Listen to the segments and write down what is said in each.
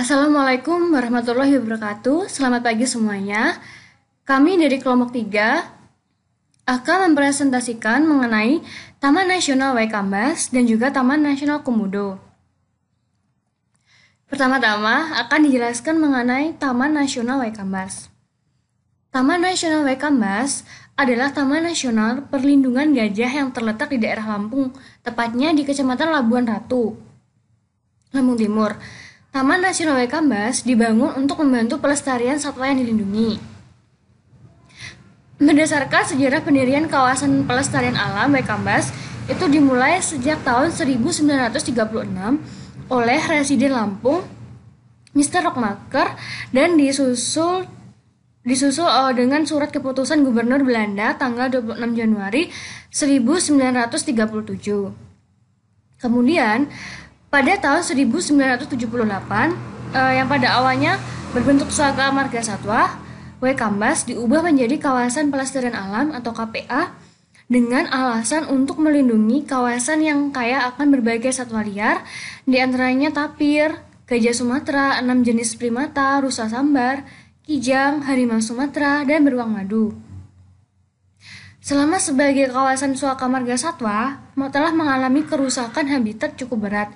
Assalamualaikum warahmatullahi wabarakatuh. Selamat pagi semuanya. Kami dari kelompok 3 akan mempresentasikan mengenai Taman Nasional Waikambas dan juga Taman Nasional Komodo. Pertama-tama akan dijelaskan mengenai Taman Nasional Waikambas. Taman Nasional Waikambas adalah taman nasional perlindungan gajah yang terletak di daerah Lampung, tepatnya di Kecamatan Labuan Ratu, Lampung Timur. Taman Nasional Waikambas dibangun untuk membantu pelestarian satwa yang dilindungi. Berdasarkan sejarah pendirian kawasan pelestarian alam Waikambas, itu dimulai sejak tahun 1936 oleh Residen Lampung, Mr. Rockmaker, dan disusul dengan surat keputusan Gubernur Belanda tanggal 26 Januari 1937. Kemudian, pada tahun 1978, yang pada awalnya berbentuk Suaka Marga Satwa, Waikambas diubah menjadi Kawasan Pelestarian Alam atau KPA dengan alasan untuk melindungi kawasan yang kaya akan berbagai satwa liar, di antaranya tapir, gajah Sumatera, 6 jenis primata, rusa sambar, kijang, harimau Sumatera, dan beruang madu. Selama sebagai kawasan Suaka Marga Satwa, telah mengalami kerusakan habitat cukup berat,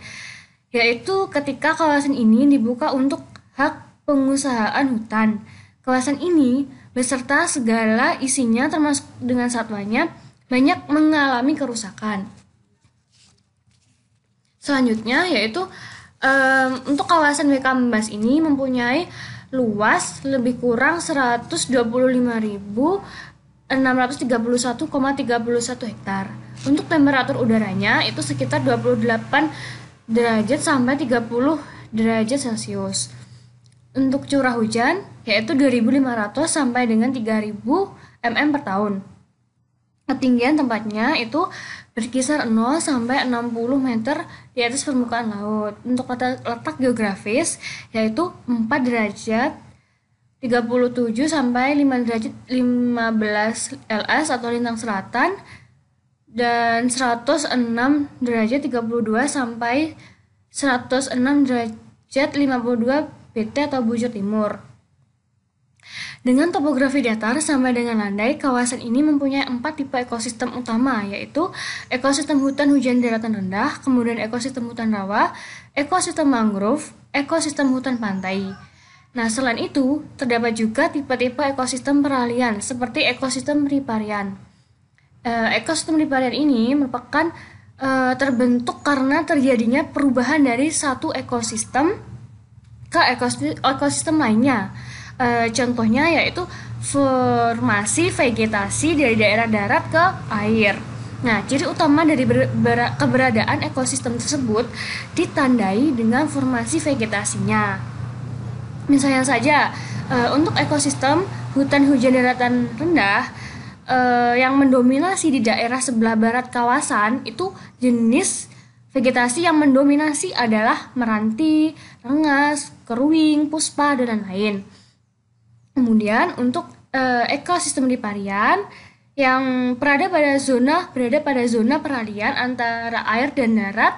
yaitu ketika kawasan ini dibuka untuk hak pengusahaan hutan. Kawasan ini beserta segala isinya termasuk dengan satwanya banyak mengalami kerusakan. Selanjutnya yaitu untuk kawasan Waikambas ini mempunyai luas lebih kurang 125.631,31 hektar. Untuk temperatur udaranya itu sekitar 28 derajat sampai 30 derajat Celcius. Untuk curah hujan yaitu 2.500 sampai dengan 3.000 mm per tahun. Ketinggian tempatnya itu berkisar 0 sampai 60 meter di atas permukaan laut. Untuk letak geografis yaitu 4 derajat 37 sampai 5 derajat 15 LS atau lintang selatan, dan 106 derajat 32 sampai 106 derajat 52 BT atau bujur timur. Dengan topografi datar sampai dengan landai, kawasan ini mempunyai 4 tipe ekosistem utama, yaitu ekosistem hutan hujan daratan rendah, kemudian ekosistem hutan rawa, ekosistem mangrove, ekosistem hutan pantai. Nah, selain itu, terdapat juga tipe-tipe ekosistem peralihan, seperti ekosistem riparian. Ekosistem riparian ini merupakan terbentuk karena terjadinya perubahan dari satu ekosistem ke ekosistem lainnya. Contohnya yaitu formasi vegetasi dari daerah darat ke air. Nah, ciri utama dari keberadaan ekosistem tersebut ditandai dengan formasi vegetasinya. Misalnya saja, untuk ekosistem hutan hujan daratan rendah yang mendominasi di daerah sebelah barat kawasan, itu jenis vegetasi yang mendominasi adalah meranti, rengas, keruing, puspa, dan lain-lain. Kemudian untuk ekosistem riparian yang berada pada zona peralihan antara air dan darat,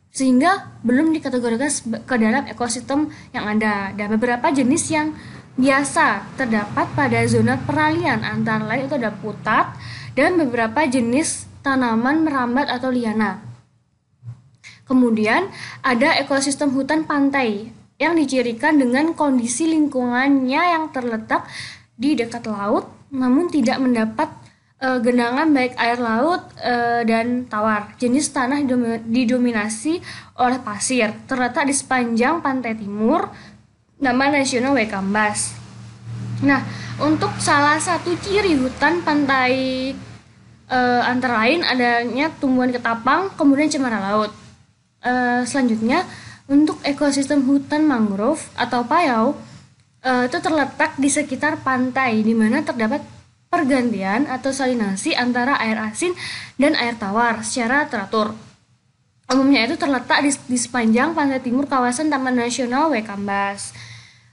sehingga belum dikategorikan ke dalam ekosistem yang ada. Dan beberapa jenis yang biasa terdapat pada zona peralihan antara lain itu ada putat dan beberapa jenis tanaman merambat atau liana. Kemudian ada ekosistem hutan pantai yang dicirikan dengan kondisi lingkungannya yang terletak di dekat laut namun tidak mendapat genangan baik air laut dan tawar. Jenis tanah didominasi oleh pasir, terletak di sepanjang pantai timur Taman Nasional Waikambas. Nah, untuk salah satu ciri hutan pantai antara lain adanya tumbuhan ketapang, kemudian cemara laut. Selanjutnya, untuk ekosistem hutan mangrove atau payau itu terletak di sekitar pantai, di mana terdapat pergantian atau salinasi antara air asin dan air tawar secara teratur. Umumnya itu terletak di sepanjang pantai timur kawasan Taman Nasional Waikambas.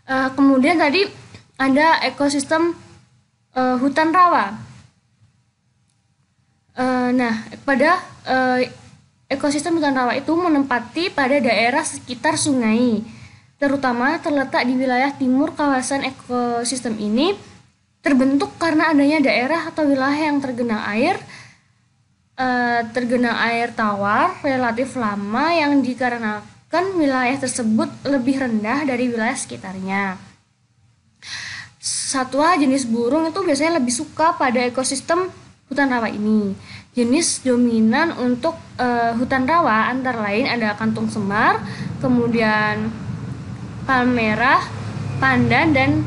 Kemudian tadi ada ekosistem hutan rawa. Ekosistem hutan rawa itu menempati pada daerah sekitar sungai terutama terletak di wilayah timur kawasan ekosistem ini terbentuk karena adanya daerah atau wilayah yang tergenang air tawar relatif lama yang dikarenakan wilayah tersebut lebih rendah dari wilayah sekitarnya. Satwa jenis burung itu biasanya lebih suka pada ekosistem hutan rawa ini. Jenis dominan untuk hutan rawa antara lain ada kantung semar, kemudian palmerah, pandan, dan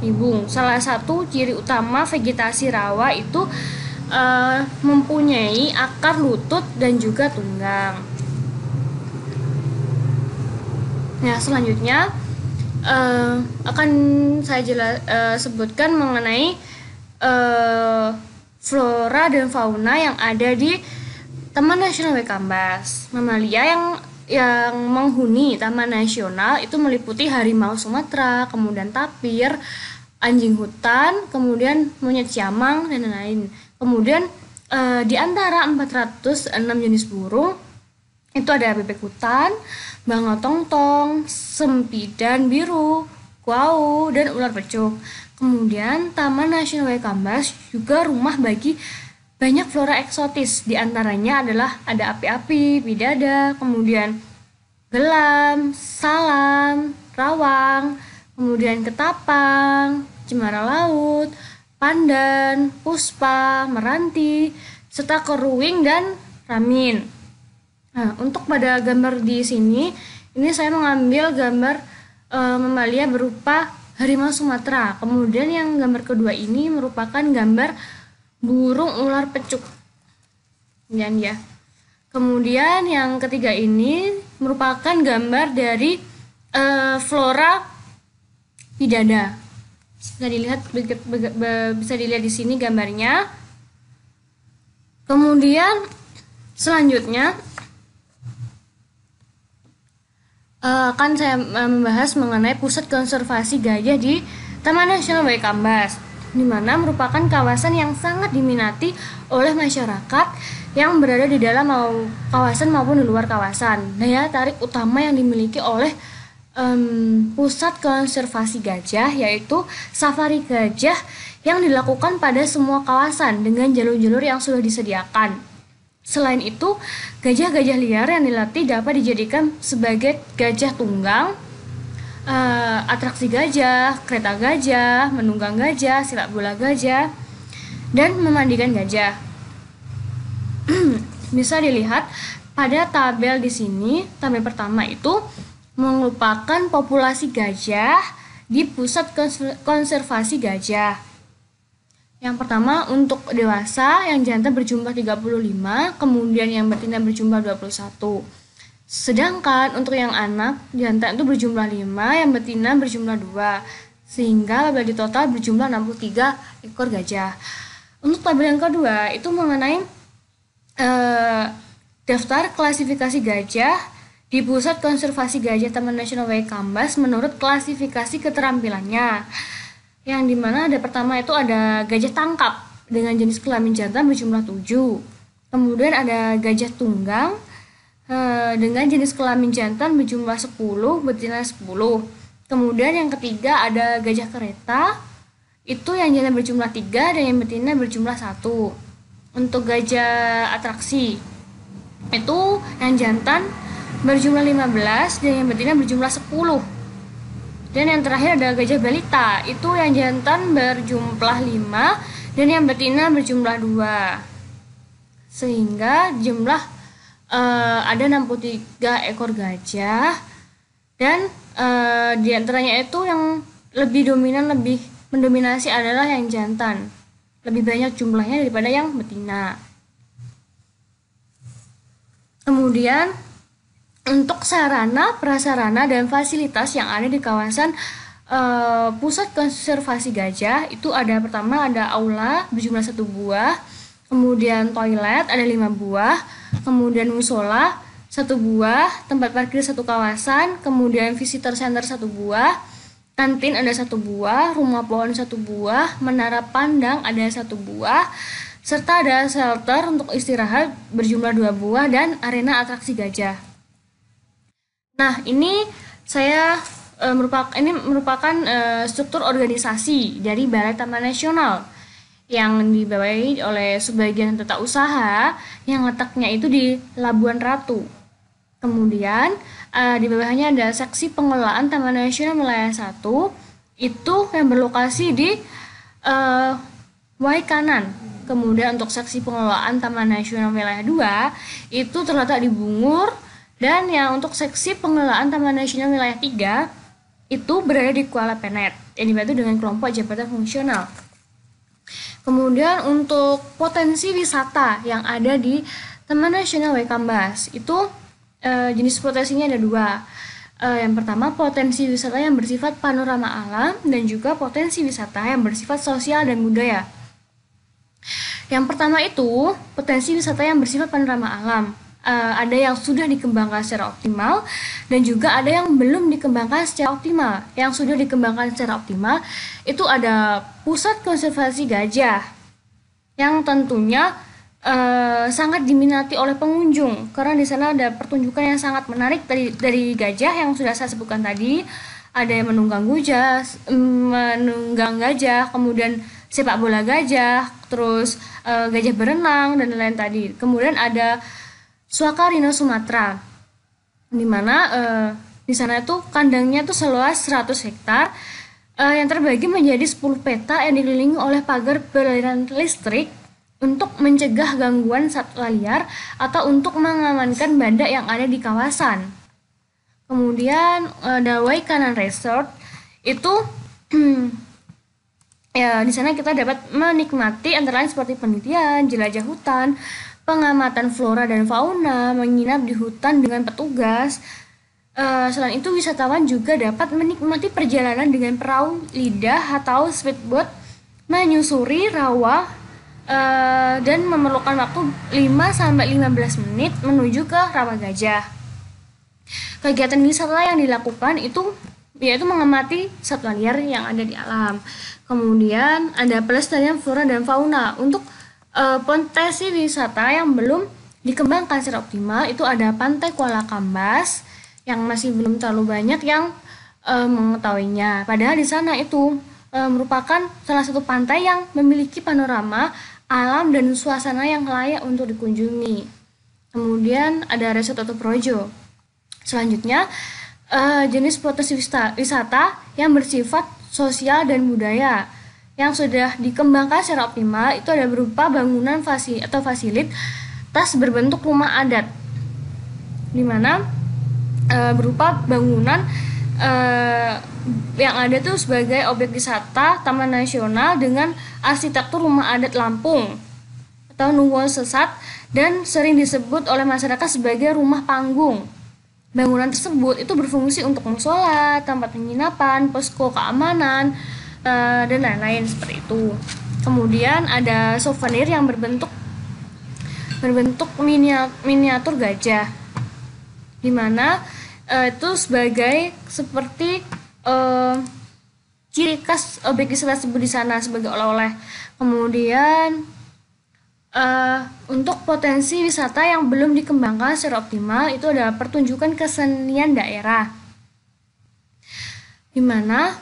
ibung. Salah satu ciri utama vegetasi rawa itu mempunyai akar lutut dan juga tunggang. Nah, selanjutnya akan saya sebutkan mengenai flora dan fauna yang ada di Taman Nasional Waikambas. Mamalia yang menghuni Taman Nasional itu meliputi harimau Sumatera, kemudian tapir, anjing hutan, kemudian monyet siamang, dan lain-lain. Kemudian di antara 406 jenis burung itu ada bebek hutan, bangau tongtong, sempidan biru, kuau, dan ular pecuk. Kemudian Taman Nasional Waikambas juga rumah bagi banyak flora eksotis. Di antaranya adalah ada api-api, bidada, kemudian gelam, salam, rawang, kemudian ketapang, cemara laut, pandan, puspa, meranti, serta keruing dan ramin. Nah, untuk pada gambar di sini, ini saya mengambil gambar mamalia berupa harimau Sumatera. Kemudian yang gambar kedua ini merupakan gambar burung ular pecuk. Dan ya. Kemudian yang ketiga ini merupakan gambar dari flora bidada. Bisa dilihat di sini gambarnya. Kemudian selanjutnya akan saya membahas mengenai pusat konservasi gajah di Taman Nasional Waikambas, di mana merupakan kawasan yang sangat diminati oleh masyarakat yang berada di dalam kawasan maupun di luar kawasan. Daya tarik utama yang dimiliki oleh pusat konservasi gajah yaitu safari gajah yang dilakukan pada semua kawasan dengan jalur-jalur yang sudah disediakan. Selain itu, gajah-gajah liar yang dilatih dapat dijadikan sebagai gajah tunggang, atraksi gajah, kereta gajah, menunggang gajah, sepak bola gajah, dan memandikan gajah. Bisa dilihat pada tabel di sini. Tabel pertama itu merupakan populasi gajah di pusat konservasi gajah. Yang pertama untuk dewasa yang jantan berjumlah 35, kemudian yang betina berjumlah 21. Sedangkan untuk yang anak, jantan itu berjumlah 5, yang betina berjumlah 2. Sehingga di total berjumlah 63 ekor gajah. Untuk tabel yang kedua itu mengenai daftar klasifikasi gajah di Pusat Konservasi Gajah Taman Nasional Waikambas menurut klasifikasi keterampilannya. Yang dimana ada pertama itu ada gajah tangkap dengan jenis kelamin jantan berjumlah 7. Kemudian ada gajah tunggang dengan jenis kelamin jantan berjumlah 10, betina 10. Kemudian yang ketiga ada gajah kereta, itu yang jantan berjumlah 3 dan yang betina berjumlah 1. Untuk gajah atraksi itu yang jantan berjumlah 15 dan yang betina berjumlah 10. Dan yang terakhir ada gajah balita, itu yang jantan berjumlah 5 dan yang betina berjumlah 2. Sehingga jumlah ada 63 ekor gajah. Dan di antaranya itu yang lebih mendominasi adalah yang jantan. Lebih banyak jumlahnya daripada yang betina. Kemudian untuk sarana, prasarana, dan fasilitas yang ada di kawasan pusat konservasi gajah itu ada pertama ada aula berjumlah 1 buah, kemudian toilet ada 5 buah, kemudian musola 1 buah, tempat parkir 1 kawasan, kemudian visitor center 1 buah, kantin ada 1 buah, rumah pohon 1 buah, menara pandang ada 1 buah, serta ada shelter untuk istirahat berjumlah 2 buah dan arena atraksi gajah. Nah, ini saya merupakan struktur organisasi dari Balai Taman Nasional yang dibawahi oleh sebagian tata usaha yang letaknya itu di Labuan Ratu. Kemudian di bawahnya ada seksi pengelolaan Taman Nasional Wilayah 1 itu yang berlokasi di Waikanan. Kemudian untuk seksi pengelolaan Taman Nasional Wilayah 2 itu terletak di Bungur, dan yang untuk seksi pengelolaan Taman Nasional Wilayah 3 itu berada di Kuala Penet yang dibantu dengan kelompok jabatan fungsional. Kemudian untuk potensi wisata yang ada di Taman Nasional Waikambas itu jenis potensinya ada dua. Yang pertama potensi wisata yang bersifat panorama alam dan juga potensi wisata yang bersifat sosial dan budaya. Yang pertama itu potensi wisata yang bersifat panorama alam. Ada yang sudah dikembangkan secara optimal dan juga ada yang belum dikembangkan secara optimal. Yang sudah dikembangkan secara optimal itu ada pusat konservasi gajah yang tentunya sangat diminati oleh pengunjung karena di sana ada pertunjukan yang sangat menarik dari gajah yang sudah saya sebutkan tadi. Ada yang menunggang gajah, kemudian sepak bola gajah, terus gajah berenang dan lain-lain tadi. Kemudian ada Suaka Rino Sumatera, di mana di sana itu kandangnya itu seluas 100 hektar yang terbagi menjadi 10 peta yang dikelilingi oleh pagar beraliran listrik untuk mencegah gangguan satwa liar atau untuk mengamankan badak yang ada di kawasan. Kemudian ada Waikanan Resort itu ya di sana kita dapat menikmati antara lain seperti penelitian, jelajah hutan, pengamatan flora dan fauna, menginap di hutan dengan petugas. Selain itu wisatawan juga dapat menikmati perjalanan dengan perahu lidah atau speedboat, menyusuri rawa dan memerlukan waktu 5-15 menit menuju ke rawa gajah. Kegiatan wisata yang dilakukan itu yaitu mengamati satwa liar yang ada di alam. Kemudian ada pelestarian flora dan fauna. Untuk potensi wisata yang belum dikembangkan secara optimal itu ada Pantai Kuala Kambas yang masih belum terlalu banyak yang mengetahuinya. Padahal di sana itu merupakan salah satu pantai yang memiliki panorama alam dan suasana yang layak untuk dikunjungi. Kemudian ada Resort Toto Projo. Selanjutnya jenis potensi wisata yang bersifat sosial dan budaya yang sudah dikembangkan secara optimal itu ada berupa bangunan fasilitas berbentuk rumah adat, di mana berupa bangunan yang ada tuh sebagai objek wisata Taman Nasional dengan arsitektur rumah adat Lampung atau Nuwun Sesat dan sering disebut oleh masyarakat sebagai rumah panggung. Bangunan tersebut itu berfungsi untuk musola, tempat penginapan, posko keamanan, dan lain-lain seperti itu. Kemudian ada souvenir yang berbentuk miniatur gajah, di mana itu sebagai seperti ciri khas objek wisata tersebut di sana sebagai oleh-oleh. Kemudian untuk potensi wisata yang belum dikembangkan secara optimal itu adalah pertunjukan kesenian daerah, di mana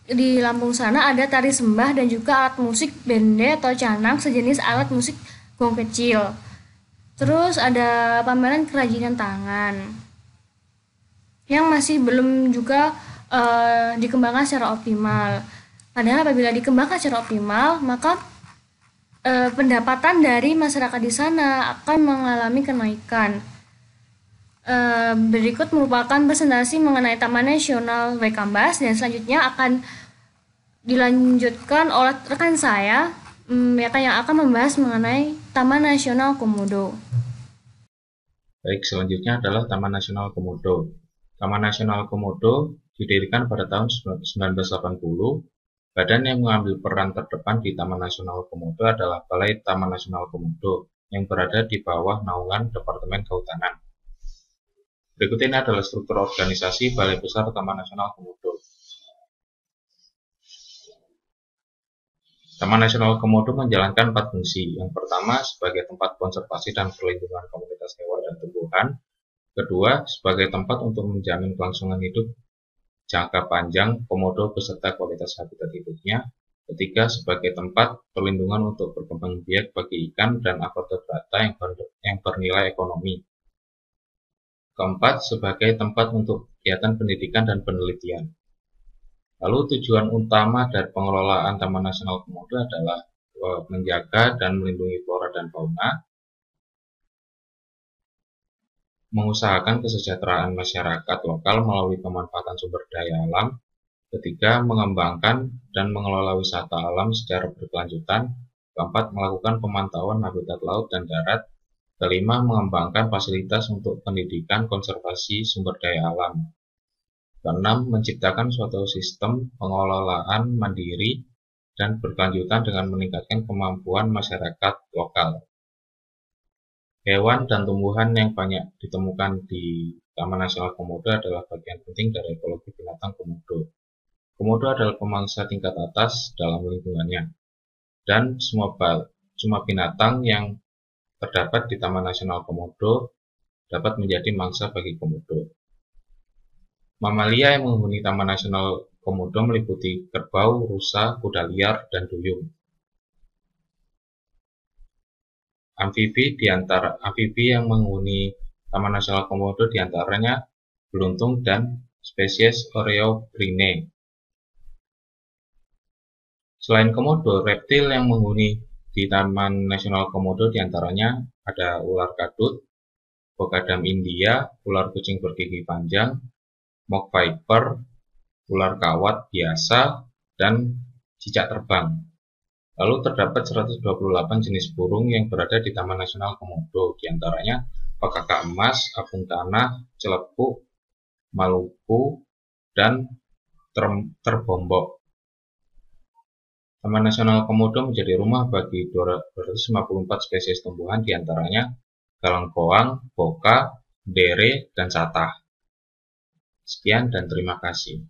di Lampung sana ada tari sembah dan juga alat musik bende atau canang, sejenis alat musik gong kecil. Terus ada pameran kerajinan tangan yang masih belum juga dikembangkan secara optimal. Padahal apabila dikembangkan secara optimal, maka pendapatan dari masyarakat di sana akan mengalami kenaikan. Berikut merupakan presentasi mengenai Taman Nasional Waikambas dan selanjutnya akan dilanjutkan oleh rekan saya yang akan membahas mengenai Taman Nasional Komodo. Baik, selanjutnya adalah Taman Nasional Komodo. Taman Nasional Komodo didirikan pada tahun 1980. Badan yang mengambil peran terdepan di Taman Nasional Komodo adalah Balai Taman Nasional Komodo yang berada di bawah naungan Departemen Kehutanan. Berikut ini adalah struktur organisasi Balai Besar Taman Nasional Komodo. Taman Nasional Komodo menjalankan 4 fungsi. Yang pertama, sebagai tempat konservasi dan perlindungan komunitas hewan dan tumbuhan. Kedua, sebagai tempat untuk menjamin kelangsungan hidup jangka panjang komodo beserta kualitas habitat hidupnya. Ketiga, sebagai tempat perlindungan untuk berkembang biak bagi ikan dan vertebrata yang bernilai ekonomi. Keempat, sebagai tempat untuk kegiatan pendidikan dan penelitian. Lalu tujuan utama dari pengelolaan Taman Nasional Komodo adalah menjaga dan melindungi flora dan fauna, mengusahakan kesejahteraan masyarakat lokal melalui pemanfaatan sumber daya alam. Ketiga, mengembangkan dan mengelola wisata alam secara berkelanjutan. Keempat, melakukan pemantauan habitat laut dan darat. Kelima, mengembangkan fasilitas untuk pendidikan konservasi sumber daya alam. Keenam, menciptakan suatu sistem pengelolaan mandiri dan berkelanjutan dengan meningkatkan kemampuan masyarakat lokal. Hewan dan tumbuhan yang banyak ditemukan di Taman Nasional Komodo adalah bagian penting dari ekologi binatang komodo. Komodo adalah pemangsa tingkat atas dalam lingkungannya, dan semua binatang yang terdapat di Taman Nasional Komodo dapat menjadi mangsa bagi komodo. Mamalia yang menghuni Taman Nasional Komodo meliputi kerbau, rusa, kuda liar, dan duyung. Amfibi yang menghuni Taman Nasional Komodo diantaranya beluntung dan spesies Oreobrine. Selain komodo, reptil yang menghuni di Taman Nasional Komodo diantaranya ada ular kadut, bokadam India, ular kucing bergigi panjang, mock viper, ular kawat biasa, dan cicak terbang. Lalu terdapat 128 jenis burung yang berada di Taman Nasional Komodo, diantaranya pakaka emas, apung tanah, celepuk, maluku, dan terbombok. Taman Nasional Komodo menjadi rumah bagi 254 spesies tumbuhan, diantaranya galangkoang, boka, dere, dan satah. Sekian dan terima kasih.